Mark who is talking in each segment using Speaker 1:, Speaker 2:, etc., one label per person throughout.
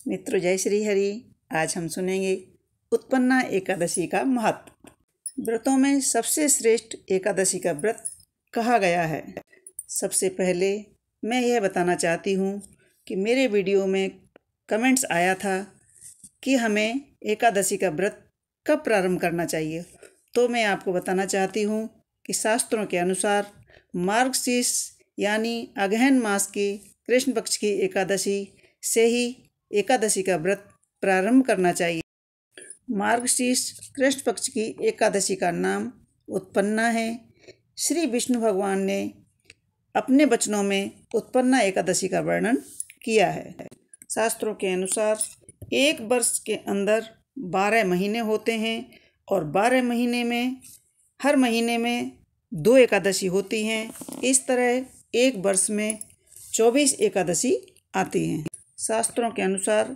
Speaker 1: मित्रों, जय श्री हरि। आज हम सुनेंगे उत्पन्ना एकादशी का महत्व। व्रतों में सबसे श्रेष्ठ एकादशी का व्रत कहा गया है। सबसे पहले मैं यह बताना चाहती हूँ कि मेरे वीडियो में कमेंट्स आया था कि हमें एकादशी का व्रत कब प्रारंभ करना चाहिए। तो मैं आपको बताना चाहती हूँ कि शास्त्रों के अनुसार मार्गशीर्ष यानी अगहन मास की कृष्ण पक्ष की एकादशी से ही एकादशी का व्रत प्रारंभ करना चाहिए। मार्गशीर्ष कृष्ण पक्ष की एकादशी का नाम उत्पन्ना है। श्री विष्णु भगवान ने अपने वचनों में उत्पन्ना एकादशी का वर्णन किया है। शास्त्रों के अनुसार एक वर्ष के अंदर 12 महीने होते हैं और 12 महीने में हर महीने में 2 एकादशी होती हैं। इस तरह एक वर्ष में 24 एकादशी आती हैं। शास्त्रों के अनुसार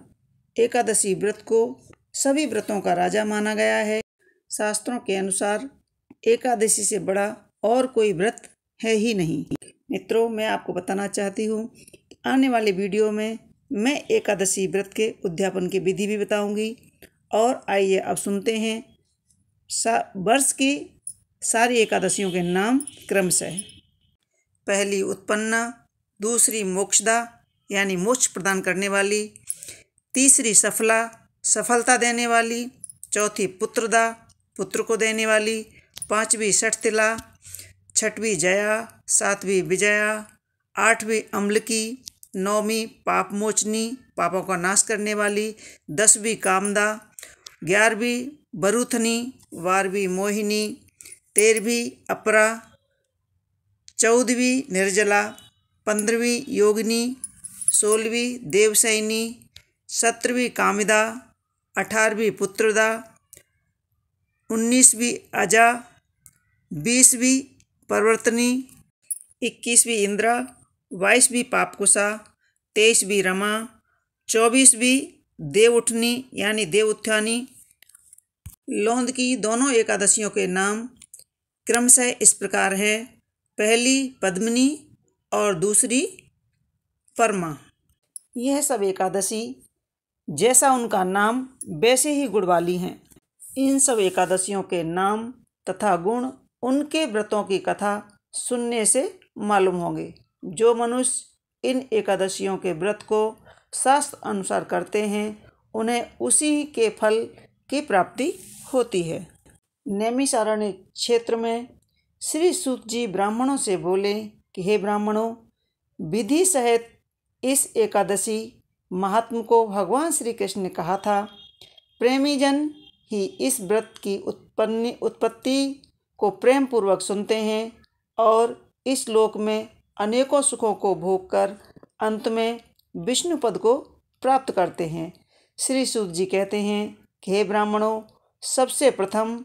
Speaker 1: एकादशी व्रत को सभी व्रतों का राजा माना गया है। शास्त्रों के अनुसार एकादशी से बड़ा और कोई व्रत है ही नहीं। मित्रों, मैं आपको बताना चाहती हूँ आने वाले वीडियो में मैं एकादशी व्रत के उद्यापन की विधि भी बताऊंगी। और आइए अब सुनते हैं वर्ष की सारी एकादशियों के नाम क्रमशः। पहली उत्पन्ना, दूसरी मोक्षदा यानी मोक्ष प्रदान करने वाली, तीसरी सफला सफलता देने वाली, चौथी पुत्रदा पुत्र को देने वाली, पांचवी षठतिला, छठवीं जया, सातवीं विजया, आठवीं अम्लकी, नौवीं पापमोचनी पापों का नाश करने वाली, 10वीं कामदा, 11वीं बरूथनी, 12वीं मोहिनी, 13वीं अपरा, 14वीं निर्जला, 15वीं योगिनी, 16वीं देवसैनी, 17वीं कामिदा, 18वीं पुत्रदा, 19वीं अजा, 20वीं परवर्तनी, 21वीं इंद्रा, 22वीं पापकुशा, 23वीं रमा, 24वीं देवउठनी यानी देवउत्थानी। लौंद की दोनों एकादशियों के नाम क्रमशः इस प्रकार है। पहली पद्मिनी और दूसरी परमा। यह सब एकादशी जैसा उनका नाम वैसे ही गुण वाली हैं। इन सब एकादशियों के नाम तथा गुण उनके व्रतों की कथा सुनने से मालूम होंगे। जो मनुष्य इन एकादशियों के व्रत को शास्त्र अनुसार करते हैं उन्हें उसी के फल की प्राप्ति होती है। नैमिषारण्य क्षेत्र में श्री सूत जी ब्राह्मणों से बोले कि हे ब्राह्मणों, विधि सहित इस एकादशी महात्म को भगवान श्री कृष्ण ने कहा था। प्रेमी जन ही इस व्रत की उत्पत्ति को प्रेम पूर्वक सुनते हैं और इस लोक में अनेकों सुखों को भोग कर अंत में विष्णु पद को प्राप्त करते हैं। श्री सूत जी कहते हैं कि हे ब्राह्मणों, सबसे प्रथम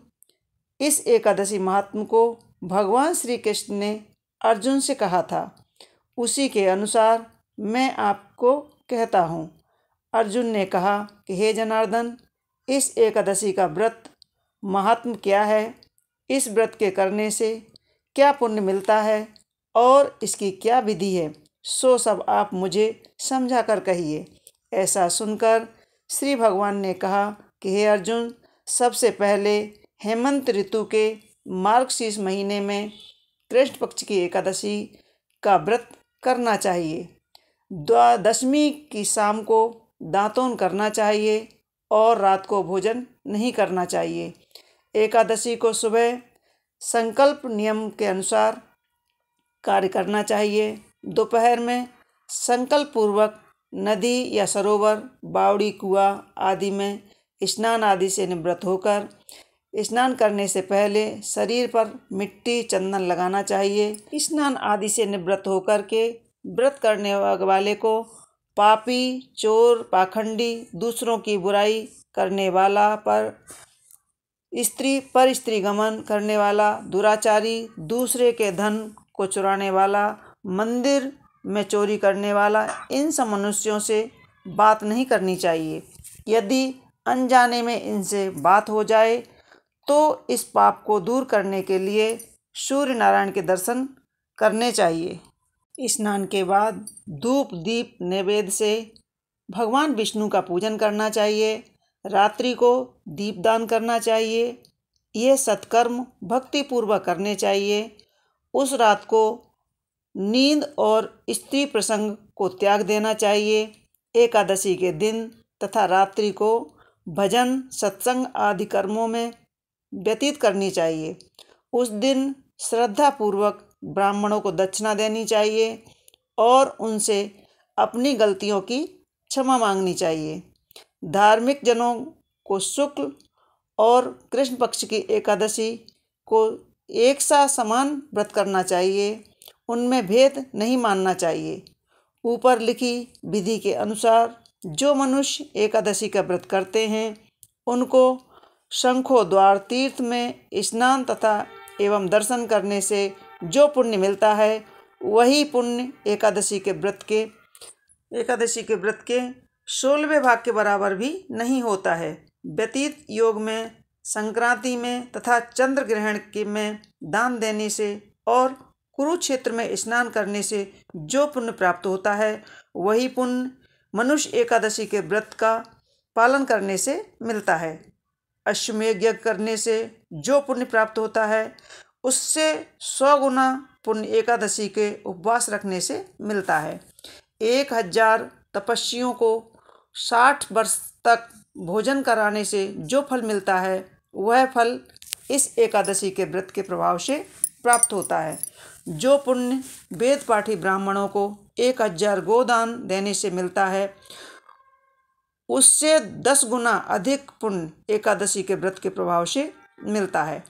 Speaker 1: इस एकादशी महात्म को भगवान श्री कृष्ण ने अर्जुन से कहा था। उसी के अनुसार मैं आपको कहता हूँ। अर्जुन ने कहा कि हे जनार्दन, इस एकादशी का व्रत महात्म क्या है, इस व्रत के करने से क्या पुण्य मिलता है और इसकी क्या विधि है, सो सब आप मुझे समझा कर कहिए। ऐसा सुनकर श्री भगवान ने कहा कि हे अर्जुन, सबसे पहले हेमंत ऋतु के मार्गशीर्ष महीने में कृष्ण पक्ष की एकादशी का व्रत करना चाहिए। द्वादशमी की शाम को दांतोन करना चाहिए और रात को भोजन नहीं करना चाहिए। एकादशी को सुबह संकल्प नियम के अनुसार कार्य करना चाहिए। दोपहर में संकल्प पूर्वक नदी या सरोवर, बावड़ी, कुआं आदि में स्नान आदि से निवृत्त होकर स्नान करने से पहले शरीर पर मिट्टी चंदन लगाना चाहिए। स्नान आदि से निवृत्त होकर के व्रत करने वाले को पापी, चोर, पाखंडी, दूसरों की बुराई करने वाला, पर स्त्री गमन करने वाला, दुराचारी, दूसरे के धन को चुराने वाला, मंदिर में चोरी करने वाला, इन सब मनुष्यों से बात नहीं करनी चाहिए। यदि अनजाने में इनसे बात हो जाए तो इस पाप को दूर करने के लिए सूर्य नारायण के दर्शन करने चाहिए। स्नान के बाद धूप दीप नैवेद्य से भगवान विष्णु का पूजन करना चाहिए। रात्रि को दीपदान करना चाहिए। ये सत्कर्म भक्तिपूर्वक करने चाहिए। उस रात को नींद और स्त्री प्रसंग को त्याग देना चाहिए। एकादशी के दिन तथा रात्रि को भजन, सत्संग आदि कर्मों में व्यतीत करनी चाहिए। उस दिन श्रद्धापूर्वक ब्राह्मणों को दक्षिणा देनी चाहिए और उनसे अपनी गलतियों की क्षमा मांगनी चाहिए। धार्मिक जनों को शुक्ल और कृष्ण पक्ष की एकादशी को एक सा समान व्रत करना चाहिए। उनमें भेद नहीं मानना चाहिए। ऊपर लिखी विधि के अनुसार जो मनुष्य एकादशी का व्रत करते हैं उनको शंखो द्वार तीर्थ में स्नान तथा एवं दर्शन करने से जो पुण्य मिलता है वही पुण्य एकादशी के व्रत के 16वें भाग के बराबर भी नहीं होता है। व्यतीत योग में, संक्रांति में तथा चंद्र ग्रहण के में दान देने से और कुरुक्षेत्र में स्नान करने से जो पुण्य प्राप्त होता है वही पुण्य मनुष्य एकादशी के व्रत का पालन करने से मिलता है। अश्वमेध यज्ञ करने से जो पुण्य प्राप्त होता है उससे 100 गुना पुण्य एकादशी के उपवास रखने से मिलता है। 1000 तपस्वियों को 60 वर्ष तक भोजन कराने से जो फल मिलता है वह फल इस एकादशी के व्रत के प्रभाव से प्राप्त होता है। जो पुण्य वेद पाठी ब्राह्मणों को 1000 गोदान देने से मिलता है उससे 10 गुना अधिक पुण्य एकादशी के व्रत के प्रभाव से मिलता है।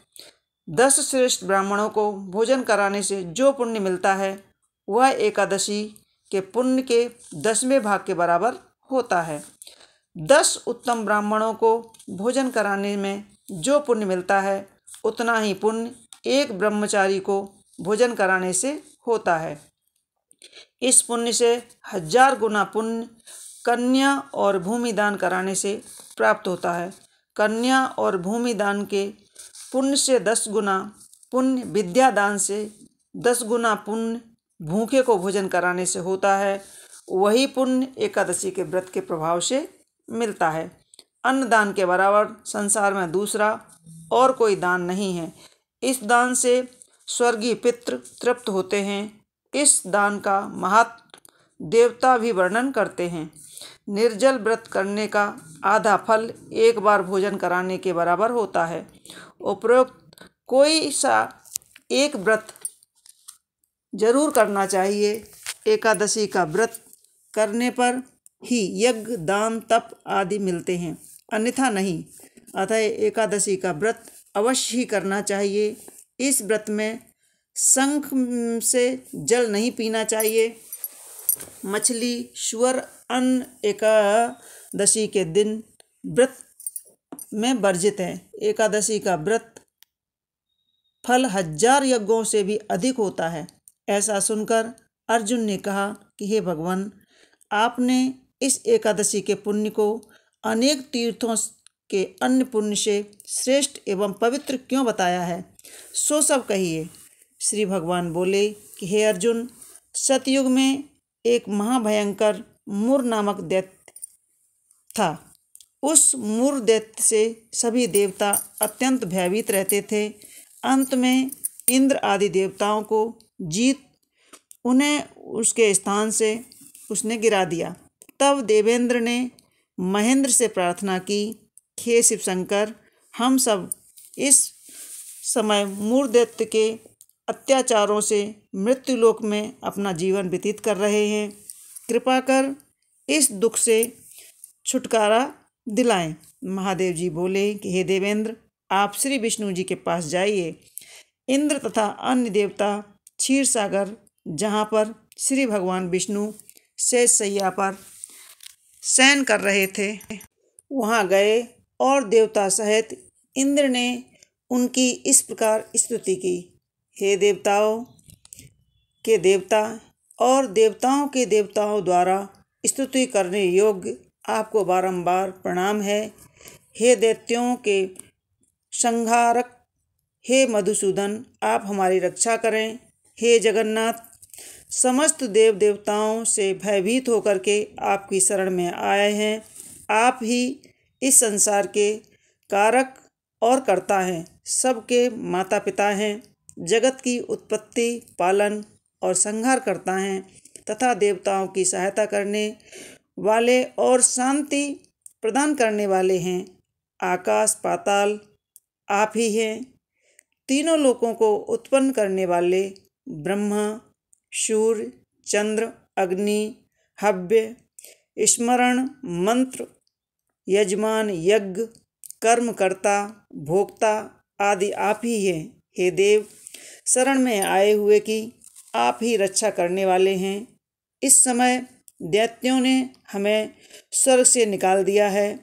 Speaker 1: 10 श्रेष्ठ ब्राह्मणों को भोजन कराने से जो पुण्य मिलता है वह एकादशी के पुण्य के 10वें भाग के बराबर होता है। 10 उत्तम ब्राह्मणों को भोजन कराने में जो पुण्य मिलता है उतना ही पुण्य एक ब्रह्मचारी को भोजन कराने से होता है। इस पुण्य से 1000 गुना पुण्य कन्या और भूमि दान कराने से प्राप्त होता है। कन्या और भूमि दान के पुण्य से 10 गुना पुण्य, विद्या दान से 10 गुना पुण्य भूखे को भोजन कराने से होता है। वही पुण्य एकादशी के व्रत के प्रभाव से मिलता है। अन्न दान के बराबर संसार में दूसरा और कोई दान नहीं है। इस दान से स्वर्गीय पितृ तृप्त होते हैं। इस दान का महात्म देवता भी वर्णन करते हैं। निर्जल व्रत करने का आधा फल एक बार भोजन कराने के बराबर होता है। उपरोक्त कोई सा एक व्रत जरूर करना चाहिए। एकादशी का व्रत करने पर ही यज्ञ, दान, तप आदि मिलते हैं, अन्यथा नहीं। अतः एकादशी का व्रत अवश्य ही करना चाहिए। इस व्रत में शंख से जल नहीं पीना चाहिए। मछली, सूअर अन्न एकादशी के दिन व्रत में वर्जित है। एकादशी का व्रत फल 1000 यज्ञों से भी अधिक होता है। ऐसा सुनकर अर्जुन ने कहा कि हे भगवान, आपने इस एकादशी के पुण्य को अनेक तीर्थों के अन्य पुण्य से श्रेष्ठ एवं पवित्र क्यों बताया है? सो सब कहिए। श्री भगवान बोले कि हे अर्जुन, सतयुग में एक महाभयंकर मुर नामक दैत्य था। उस मुर दैत्य से सभी देवता अत्यंत भयभीत रहते थे। अंत में इंद्र आदि देवताओं को जीत उन्हें उसके स्थान से उसने गिरा दिया। तब देवेंद्र ने महेंद्र से प्रार्थना की, हे शिव शंकर, हम सब इस समय मुर दैत्य के अत्याचारों से मृत्युलोक में अपना जीवन व्यतीत कर रहे हैं। कृपा कर इस दुख से छुटकारा दिलाएं। महादेव जी बोले कि हे देवेंद्र, आप श्री विष्णु जी के पास जाइए। इंद्र तथा अन्य देवता क्षीर सागर, जहाँ पर श्री भगवान विष्णु शेष शैया पर शयन कर रहे थे, वहाँ गए और देवता सहित इंद्र ने उनकी इस प्रकार स्तुति की, हे देवताओं के देवता और देवताओं के देवताओं द्वारा स्तुति करने योग्य आपको बारंबार प्रणाम है। हे दैत्यों के संहारक, हे मधुसूदन, आप हमारी रक्षा करें। हे जगन्नाथ, समस्त देव देवताओं से भयभीत होकर के आपकी शरण में आए हैं। आप ही इस संसार के कारक और कर्ता हैं, सबके माता पिता हैं, जगत की उत्पत्ति, पालन और संहार करता हैं तथा देवताओं की सहायता करने वाले और शांति प्रदान करने वाले हैं। आकाश पाताल आप ही हैं। तीनों लोकों को उत्पन्न करने वाले ब्रह्मा, सूर्य, चंद्र, अग्नि, हव्य, स्मरण, मंत्र, यजमान, यज्ञ, कर्मकर्ता, भोक्ता आदि आप ही हैं। हे देव, शरण में आए हुए की आप ही रक्षा करने वाले हैं। इस समय दैत्यों ने हमें स्वर्ग से निकाल दिया है,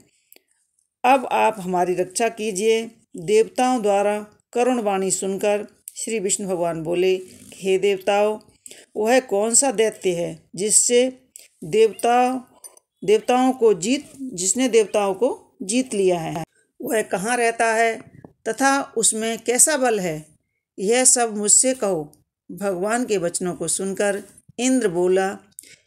Speaker 1: अब आप हमारी रक्षा कीजिए। देवताओं द्वारा करुण वाणी सुनकर श्री विष्णु भगवान बोले, हे देवताओं, वह कौन सा दैत्य है जिसने देवताओं को जीत लिया है? वह कहाँ रहता है तथा उसमें कैसा बल है, यह सब मुझसे कहो। भगवान के वचनों को सुनकर इंद्र बोला,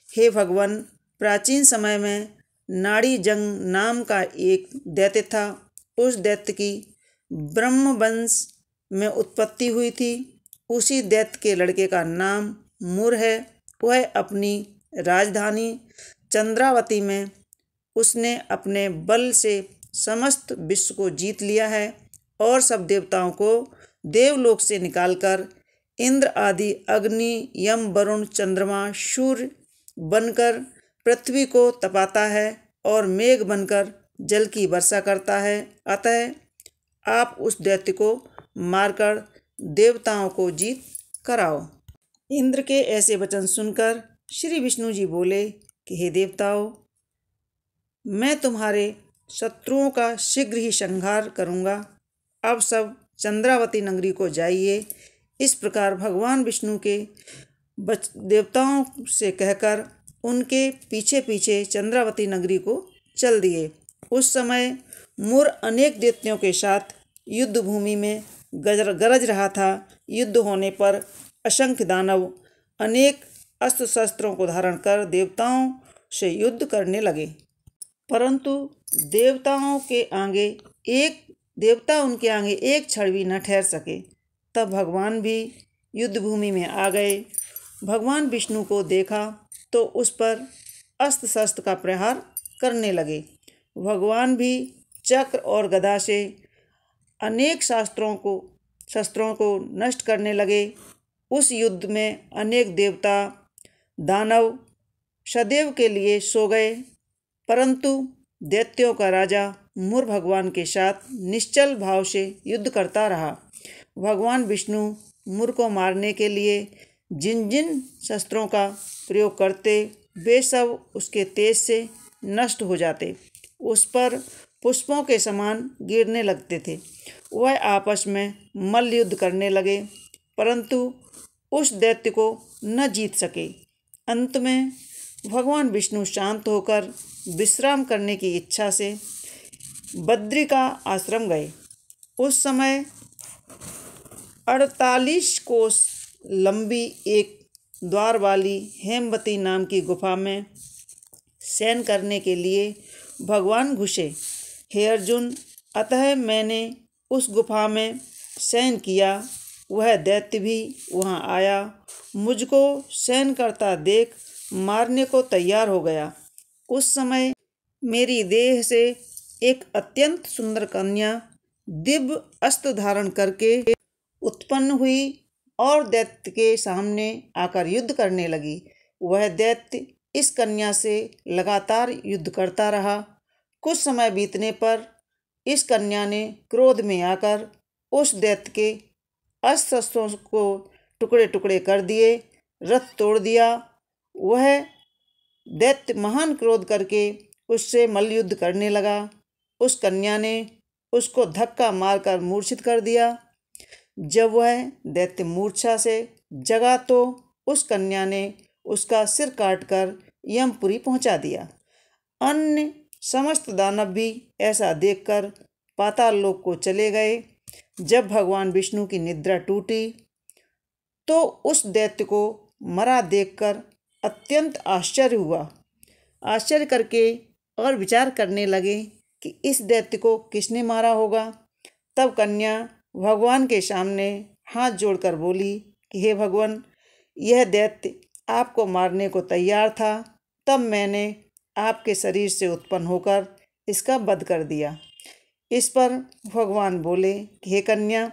Speaker 1: हे भगवान, प्राचीन समय में नाड़ी जंग नाम का एक दैत्य था। उस दैत्य की ब्रह्मवंश में उत्पत्ति हुई थी। उसी दैत्य के लड़के का नाम मुर है। वह अपनी राजधानी चंद्रावती में उसने अपने बल से समस्त विश्व को जीत लिया है और सब देवताओं को देवलोक से निकालकर इंद्र आदि अग्नि, यम, वरुण, चंद्रमा, सूर्य बनकर पृथ्वी को तपाता है और मेघ बनकर जल की वर्षा करता है। अतः आप उस दैत्य को मारकर देवताओं को जीत कराओ। इंद्र के ऐसे वचन सुनकर श्री विष्णु जी बोले कि हे देवताओं, मैं तुम्हारे शत्रुओं का शीघ्र ही संहार करूँगा। अब सब चंद्रावती नगरी को जाइए। इस प्रकार भगवान विष्णु के देवताओं से कहकर उनके पीछे पीछे चंद्रावती नगरी को चल दिए। उस समय मुर अनेक दैत्यों के साथ युद्ध भूमि में गरज रहा था। युद्ध होने पर असंख्य दानव अनेक अस्त्र शस्त्रों को धारण कर देवताओं से युद्ध करने लगे, परंतु देवता उनके आगे एक क्षण भी न ठहर सके। तब भगवान भी युद्ध भूमि में आ गए। भगवान विष्णु को देखा तो उस पर अस्त्र शस्त्र का प्रहार करने लगे। भगवान भी चक्र और गदा से अनेक शस्त्रों को नष्ट करने लगे। उस युद्ध में अनेक देवता दानव सदैव के लिए सो गए, परंतु दैत्यों का राजा मुर भगवान के साथ निश्चल भाव से युद्ध करता रहा। भगवान विष्णु मुर को मारने के लिए जिन जिन शस्त्रों का प्रयोग करते, वे सब उसके तेज से नष्ट हो जाते, उस पर पुष्पों के समान गिरने लगते थे। वह आपस में मल्ल युद्ध करने लगे, परंतु उस दैत्य को न जीत सके। अंत में भगवान विष्णु शांत होकर विश्राम करने की इच्छा से बद्री का आश्रम गए। उस समय 48 कोस लंबी एक द्वार वाली हेमवती नाम की गुफा में शयन करने के लिए भगवान घुसे। हे अर्जुन, अतः मैंने उस गुफा में शयन किया। वह दैत्य भी वहाँ आया, मुझको शयन करता देख मारने को तैयार हो गया। उस समय मेरी देह से एक अत्यंत सुंदर कन्या दिव्य अस्त्र धारण करके उत्पन्न हुई और दैत्य के सामने आकर युद्ध करने लगी। वह दैत्य इस कन्या से लगातार युद्ध करता रहा। कुछ समय बीतने पर इस कन्या ने क्रोध में आकर उस दैत्य के अस्त्र शस्त्रों को टुकड़े टुकड़े कर दिए, रथ तोड़ दिया। वह दैत्य महान क्रोध करके उससे मल्लयुद्ध करने लगा। उस कन्या ने उसको धक्का मारकर मूर्छित कर दिया। जब वह दैत्य मूर्छा से जगा तो उस कन्या ने उसका सिर काटकर यमपुरी पहुंचा दिया। अन्य समस्त दानव भी ऐसा देखकर पाताल लोक को चले गए। जब भगवान विष्णु की निद्रा टूटी तो उस दैत्य को मरा देखकर अत्यंत आश्चर्य हुआ। आश्चर्य करके और विचार करने लगे कि इस दैत्य को किसने मारा होगा। तब कन्या भगवान के सामने हाथ जोड़कर बोली कि हे भगवान, यह दैत्य आपको मारने को तैयार था, तब मैंने आपके शरीर से उत्पन्न होकर इसका वध कर दिया। इस पर भगवान बोले कि हे कन्या,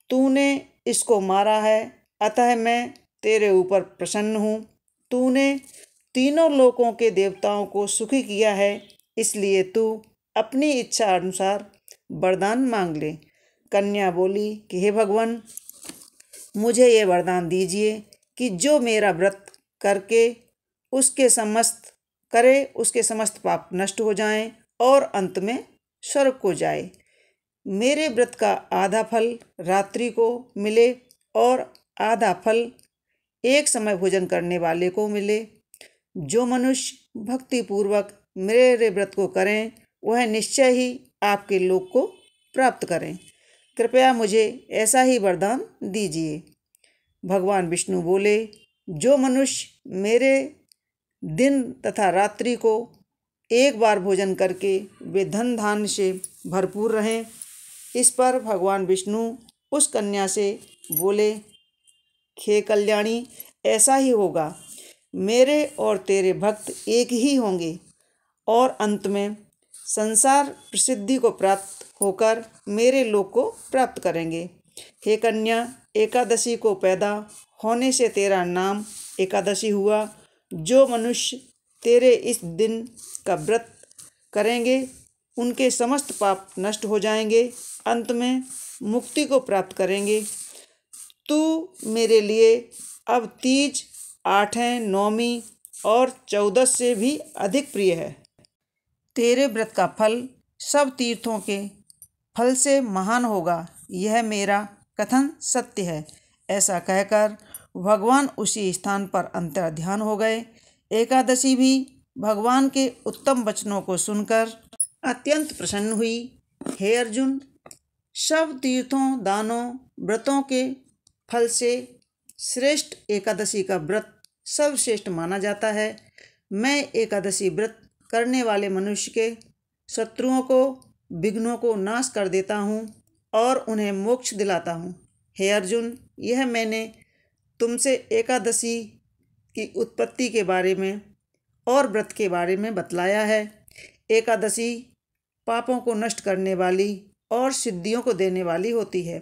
Speaker 1: तूने इसको मारा है, अतः मैं तेरे ऊपर प्रसन्न हूँ। तूने तीनों लोकों के देवताओं को सुखी किया है, इसलिए तू अपनी इच्छा अनुसार वरदान मांग ले। कन्या बोली कि हे भगवान, मुझे ये वरदान दीजिए कि जो मेरा व्रत करके उसके समस्त पाप नष्ट हो जाएं और अंत में स्वर्ग को जाए। मेरे व्रत का आधा फल रात्रि को मिले और आधा फल एक समय भोजन करने वाले को मिले। जो मनुष्य भक्ति पूर्वक मेरे व्रत को करें वह निश्चय ही आपके लोक को प्राप्त करें। कृपया मुझे ऐसा ही वरदान दीजिए। भगवान विष्णु बोले, जो मनुष्य मेरे दिन तथा रात्रि को एक बार भोजन करके वे धन धान्य से भरपूर रहें। इस पर भगवान विष्णु उस कन्या से बोले, हे कल्याणी, ऐसा ही होगा। मेरे और तेरे भक्त एक ही होंगे और अंत में संसार प्रसिद्धि को प्राप्त होकर मेरे लोक को प्राप्त करेंगे। हे कन्या, एकादशी को पैदा होने से तेरा नाम एकादशी हुआ। जो मनुष्य तेरे इस दिन का व्रत करेंगे उनके समस्त पाप नष्ट हो जाएंगे, अंत में मुक्ति को प्राप्त करेंगे। तू मेरे लिए अब तीज, आठवें, नौवीं और 14 से भी अधिक प्रिय है। तेरे व्रत का फल सब तीर्थों के फल से महान होगा, यह मेरा कथन सत्य है। ऐसा कहकर भगवान उसी स्थान पर अंतर्ध्यान हो गए। एकादशी भी भगवान के उत्तम वचनों को सुनकर अत्यंत प्रसन्न हुई। हे अर्जुन, सब तीर्थों, दानों, व्रतों के फल से श्रेष्ठ एकादशी का व्रत सर्वश्रेष्ठ माना जाता है। मैं एकादशी व्रत करने वाले मनुष्य के शत्रुओं को, विघ्नों को नाश कर देता हूँ और उन्हें मोक्ष दिलाता हूँ। हे अर्जुन, यह मैंने तुमसे एकादशी की उत्पत्ति के बारे में और व्रत के बारे में बतलाया है। एकादशी पापों को नष्ट करने वाली और सिद्धियों को देने वाली होती है।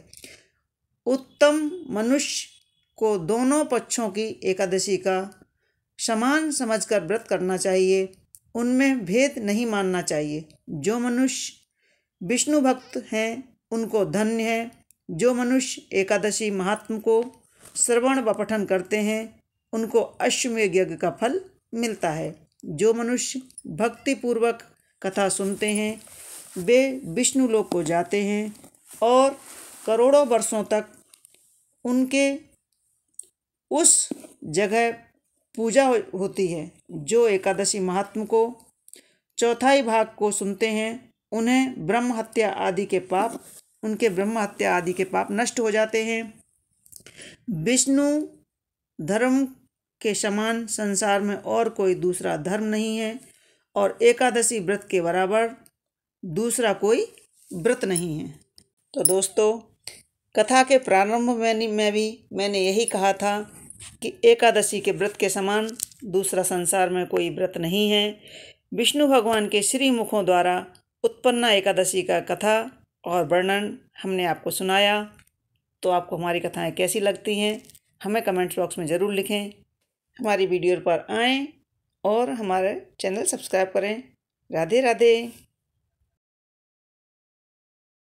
Speaker 1: उत्तम मनुष्य को दोनों पक्षों की एकादशी का समान समझकर व्रत करना चाहिए, उनमें भेद नहीं मानना चाहिए। जो मनुष्य विष्णु भक्त हैं उनको धन्य है। जो मनुष्य एकादशी महात्म को श्रवण व पठन करते हैं उनको अश्वमेध यज्ञ का फल मिलता है। जो मनुष्य भक्ति पूर्वक कथा सुनते हैं वे विष्णु लोक को जाते हैं और करोड़ों वर्षों तक उनके उस जगह पूजा होती है। जो एकादशी महात्म को चौथाई भाग को सुनते हैं उन्हें ब्रह्म हत्या आदि के पाप नष्ट हो जाते हैं। विष्णु धर्म के समान संसार में और कोई दूसरा धर्म नहीं है और एकादशी व्रत के बराबर दूसरा कोई व्रत नहीं है। तो दोस्तों, कथा के प्रारंभ में भी मैंने यही कहा था कि एकादशी के व्रत के समान दूसरा संसार में कोई व्रत नहीं है। विष्णु भगवान के श्री मुखों द्वारा उत्पन्न एकादशी का कथा और वर्णन हमने आपको सुनाया। तो आपको हमारी कथाएं कैसी लगती हैं हमें कमेंट्स बॉक्स में ज़रूर लिखें। हमारी वीडियो पर आएँ और हमारे चैनल सब्सक्राइब करें। राधे राधे।